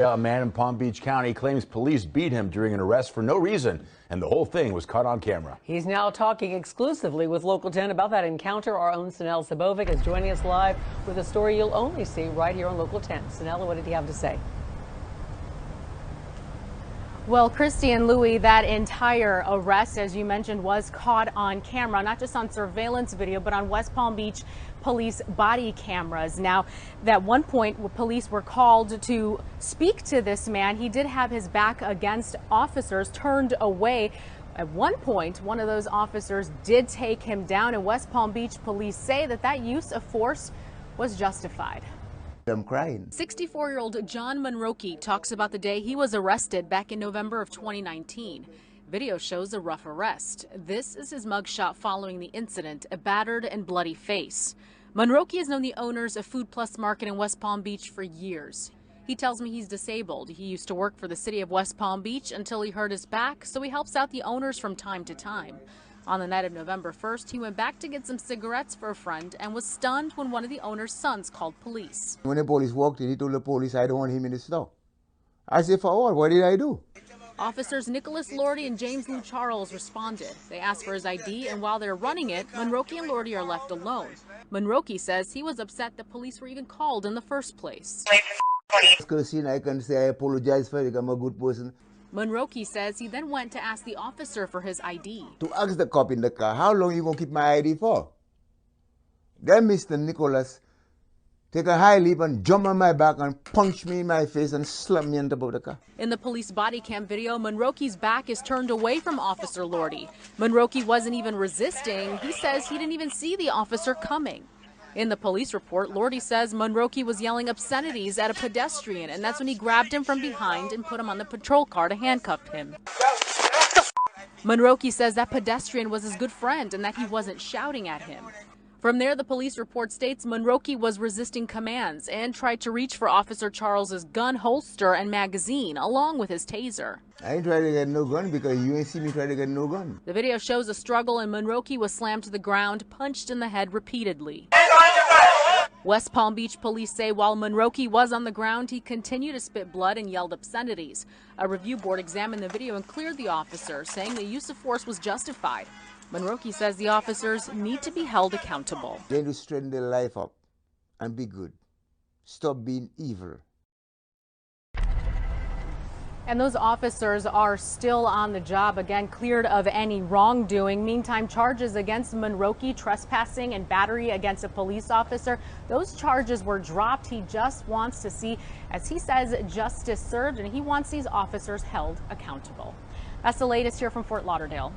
A man in Palm Beach County claims police beat him during an arrest for no reason, and the whole thing was caught on camera. He's now talking exclusively with Local 10 about that encounter. Our own Sanel Sabovic is joining us live with a story you'll only see right here on Local 10. Sanel, what did he have to say? Well, Christy and Louie, that entire arrest, as you mentioned, was caught on camera, not just on surveillance video, but on West Palm Beach police body cameras. Now, at one point, police were called to speak to this man. He did have his back against officers, turned away. At one point, one of those officers did take him down, and West Palm Beach police say that use of force was justified. I'm crying. 64-year-old John Monroque talks about the day he was arrested back in November of 2019. Video shows a rough arrest. This is his mugshot following the incident, a battered and bloody face. Monroque has known the owners of Food Plus Market in West Palm Beach for years. He tells me he's disabled. He used to work for the city of West Palm Beach until he hurt his back, so he helps out the owners from time to time. On the night of November 1st, he went back to get some cigarettes for a friend and was stunned when one of the owner's sons called police. When the police walked in, he told the police, "I don't want him in the store." I said, "For what? What did I do?" Officers Nicholas Lordy and James Lou Charles responded. They asked for his ID, and while they're running it, Monroque and Lordy are left alone. Monroque says he was upset that police were even called in the first place. Cursing, I can say I apologize for it. I'm a good person. Monroque says he then went to ask the officer for his ID. To ask the cop in the car, how long you gonna keep my ID for? Then Mr. Nicholas take a high leap and jump on my back and punch me in my face and slap me on top of the car. In the police body cam video, Monroque's back is turned away from Officer Lordy. Monroque wasn't even resisting. He says he didn't even see the officer coming. In the police report, Lordy says Monroque was yelling obscenities at a pedestrian, and that's when he grabbed him from behind and put him on the patrol car to handcuff him. Monroque says that pedestrian was his good friend and that he wasn't shouting at him. From there, the police report states Monroque was resisting commands and tried to reach for Officer Charles's gun holster and magazine, along with his taser. I ain't trying to get no gun because you ain't see me try to get no gun. The video shows a struggle and Monroque was slammed to the ground, punched in the head repeatedly. West Palm Beach police say while Monroque was on the ground, he continued to spit blood and yelled obscenities. A review board examined the video and cleared the officer, saying the use of force was justified. Monroque says the officers need to be held accountable. They need to straighten their life up and be good. Stop being evil. And those officers are still on the job, again, cleared of any wrongdoing. Meantime, charges against Monroque, trespassing and battery against a police officer, those charges were dropped. He just wants to see, as he says, justice served, and he wants these officers held accountable. That's the latest here from Fort Lauderdale.